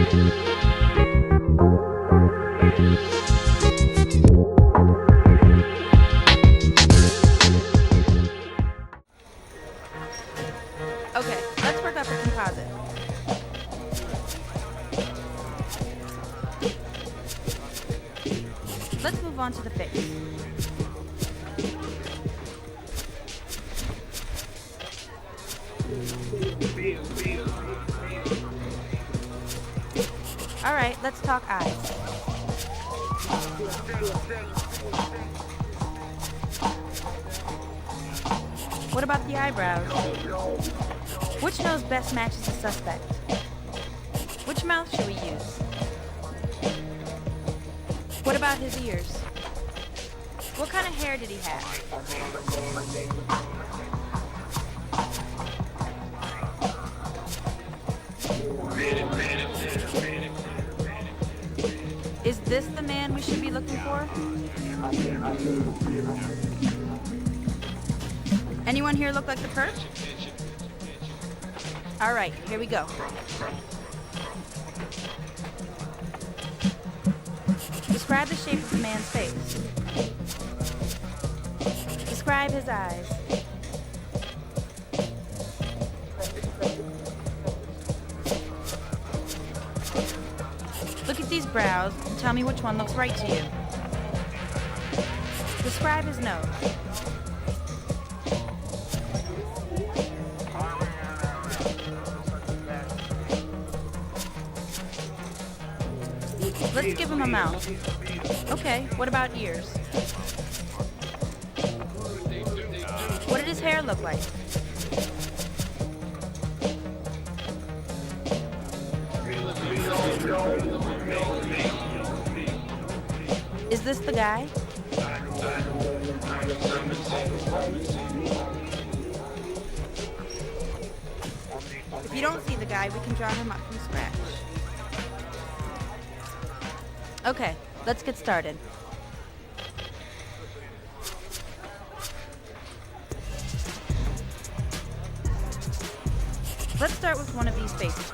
Okay, let's work up a composite. Let's move on to the face. All right, let's talk eyes. What about the eyebrows? Which nose best matches the suspect? Which mouth should we use? What about his ears? What kind of hair did he have? Is this the man we should be looking for? Anyone here look like the perp? All right, here we go. Describe the shape of the man's face. Describe his eyes. Look at these brows and tell me which one looks right to you. Describe his nose. Let's give him a mouth. Okay, what about ears? What did his hair look like? Is this the guy? If you don't see the guy, we can draw him up from scratch. Okay, let's get started. Let's start with one of these faces.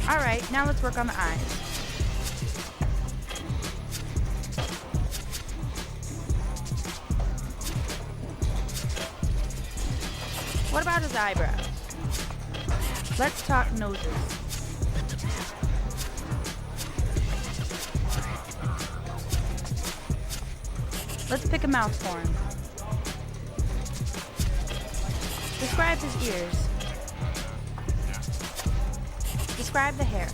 All right, now let's work on the eyes. What about his eyebrows? Let's talk noses. Let's pick a mouth for him. Describe his ears. Describe the hair.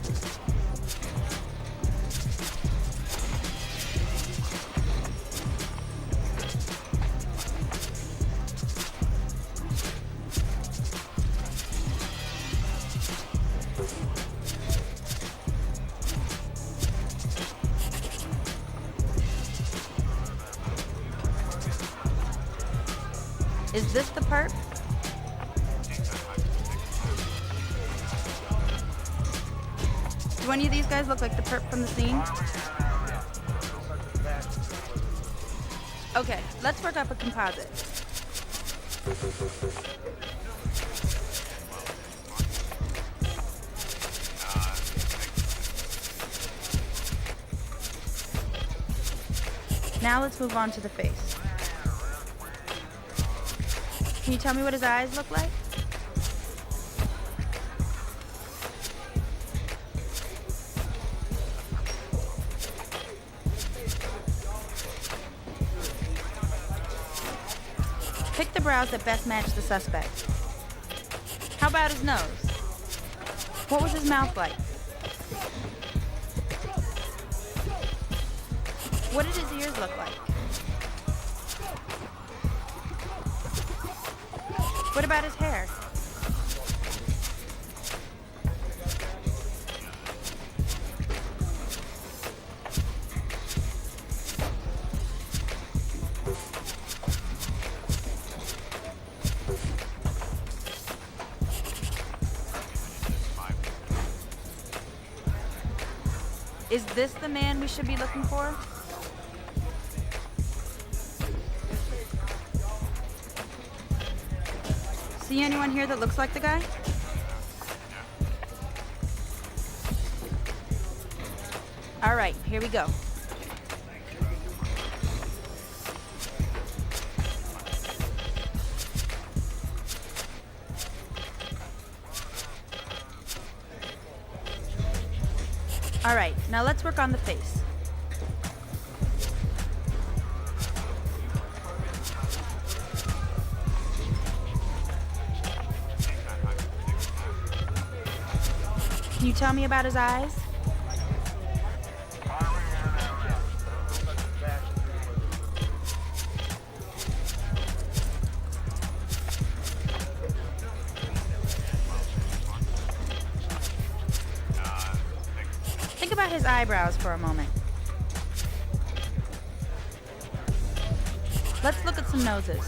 Is this the perp? Do any of these guys look like the perp from the scene? Okay, let's work up a composite. Now let's move on to the face. Can you tell me what his eyes look like? Pick the brows that best match the suspect. How about his nose? What was his mouth like? What did his ears look like? What about his hair? Is this the man we should be looking for? See anyone here that looks like the guy? All right, here we go. All right, now let's work on the face. Can you tell me about his eyes? Think about his eyebrows for a moment. Let's look at some noses.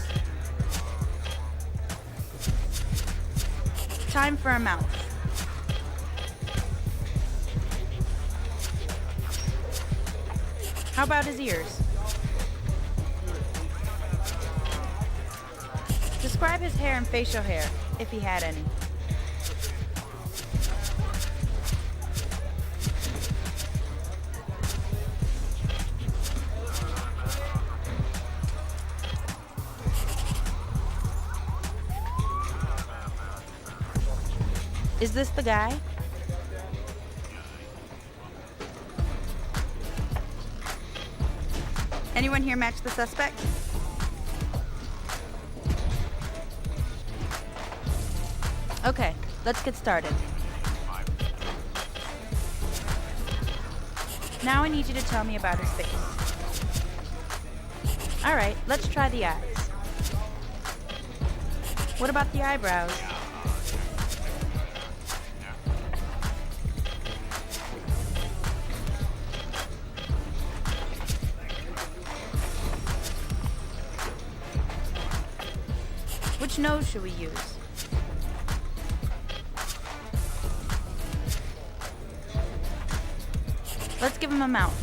Time for a mouth. How about his ears? Describe his hair and facial hair, if he had any. Is this the guy? Anyone here match the suspect? Okay, let's get started. Now I need you to tell me about his face. All right, let's try the eyes. What about the eyebrows? Which nose should we use? Let's give him a mouth.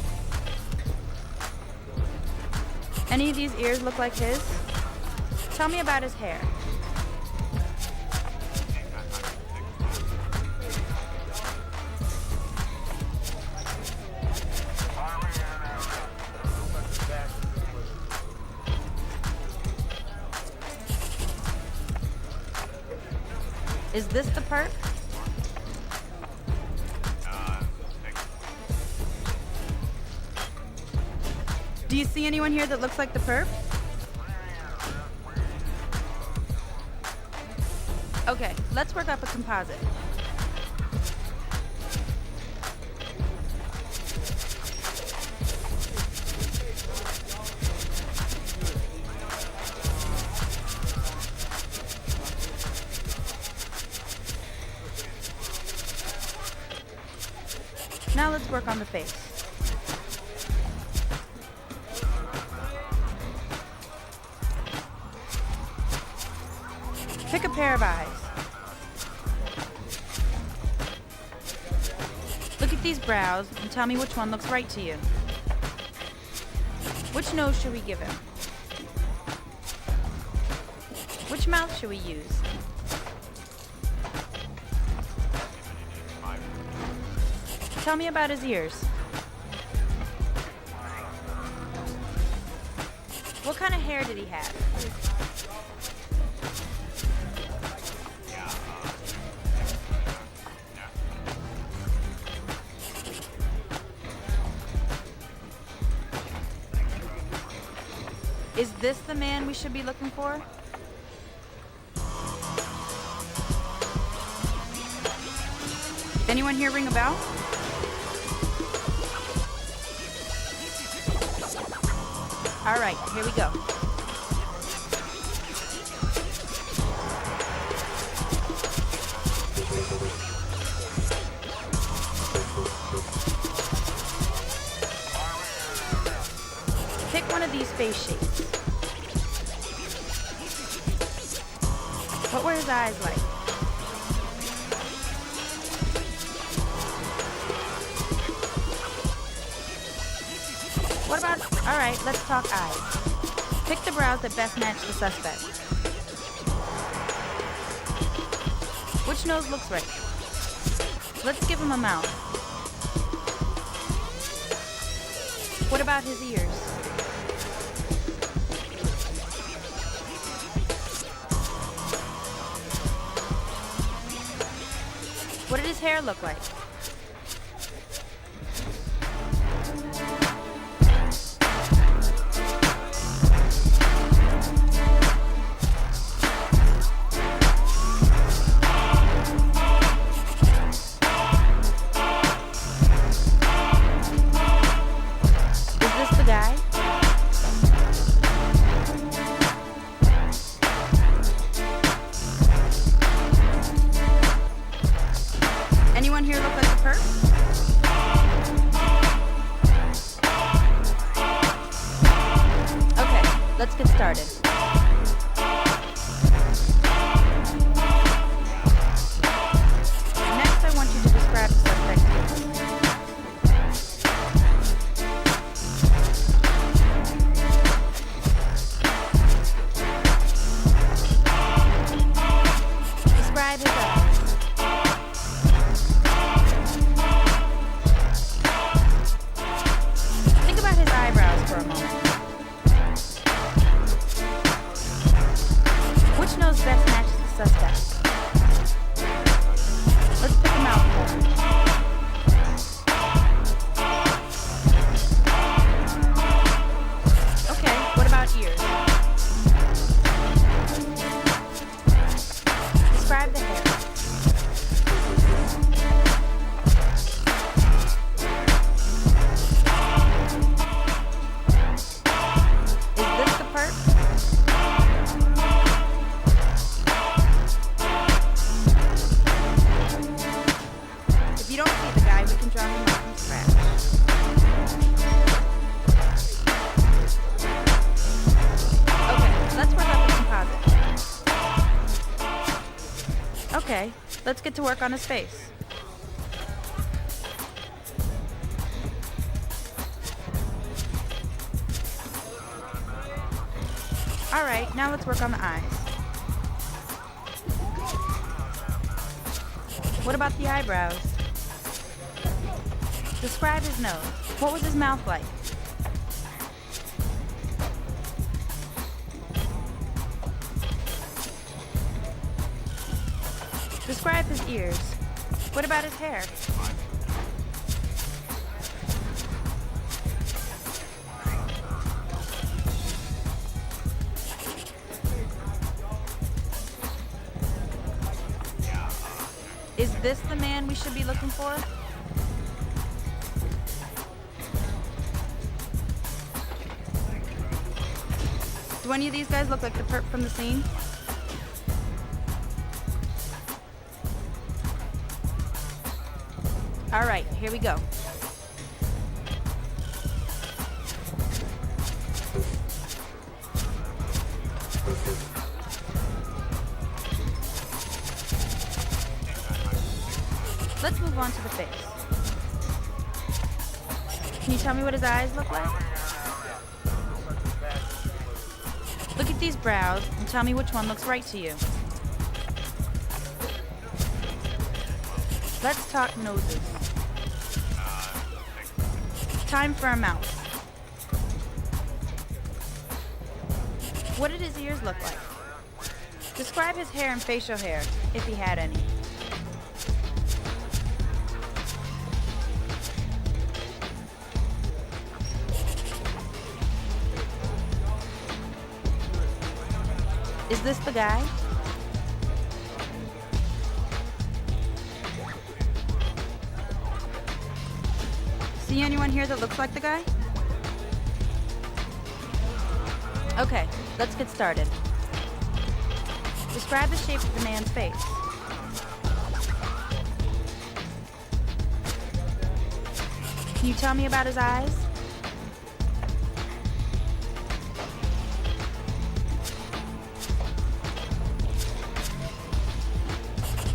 Any of these ears look like his? Tell me about his hair. Is this the perp? Do you see anyone here that looks like the perp? Okay, let's work up a composite. Now let's work on the face. Pick a pair of eyes. Look at these brows and tell me which one looks right to you. Which nose should we give him? Which mouth should we use? Tell me about his ears. What kind of hair did he have? Is this the man we should be looking for? Anyone here ring a bell? All right, here we go. Pick one of these face shapes. What were his eyes like? What about, all right, let's talk eyes. Pick the brows that best match the suspect. Which nose looks right? Let's give him a mouth. What about his ears? What did his hair look like? Is this the guy? Anyone here look like the perp? Okay, let's get started. Next, I want you to describe the suspect. Describe his eyes. Think about his eyebrows for a moment. Which nose best matches the suspect? Let's pick him out for him. Okay, what about ears? Describe the hair. Is this the perp? If you don't see the guy, we can draw him up from scratch. Okay, let's work out the composite. Okay, let's get to work on his face. Alright, now let's work on the eyes. What about the eyebrows? Describe his nose. What was his mouth like? Describe his ears. What about his hair? Is this the man we should be looking for? Do any of these guys look like the perp from the scene? All right, here we go. Let's move on to the face. Can you tell me what his eyes look like? Look at these brows and tell me which one looks right to you. Let's talk noses. Time for a mouth. What did his ears look like? Describe his hair and facial hair, if he had any. Is this the guy? See anyone here that looks like the guy? Okay, let's get started. Describe the shape of the man's face. Can you tell me about his eyes?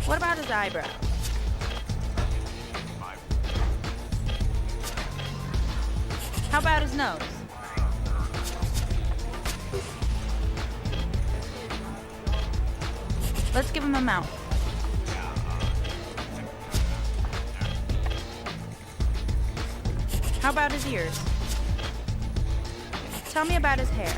What about his eyebrows? How about his nose? Let's give him a mouth. How about his ears? Tell me about his hair.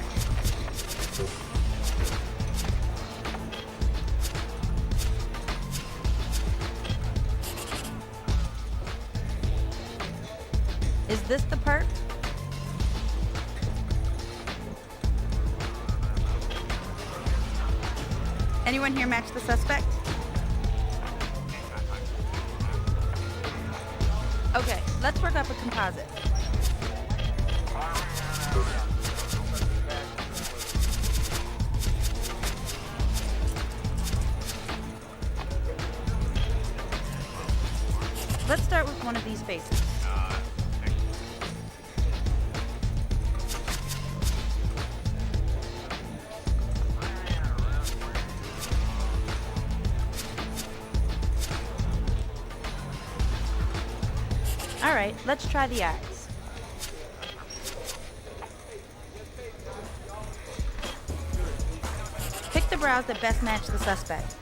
Is this the perp? Anyone here match the suspect? Okay, let's work up a composite. Let's start with one of these faces. All right, let's try the eyes. Pick the brows that best match the suspect.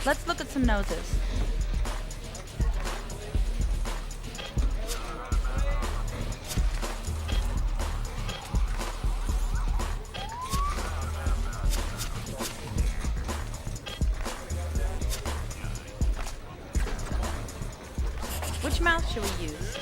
Let's look at some noses. Which mouth should we use?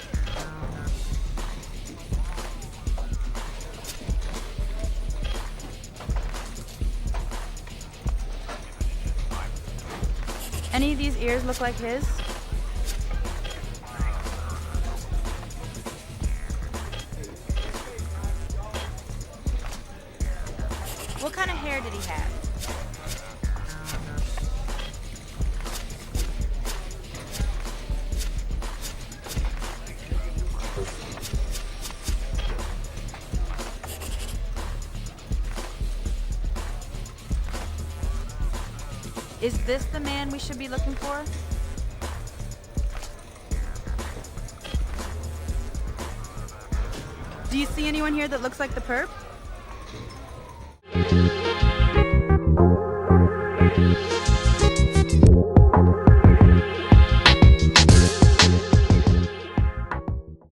Any of these ears look like his? What kind of hair did he have? Is this the man we should be looking for? Do you see anyone here that looks like the perp?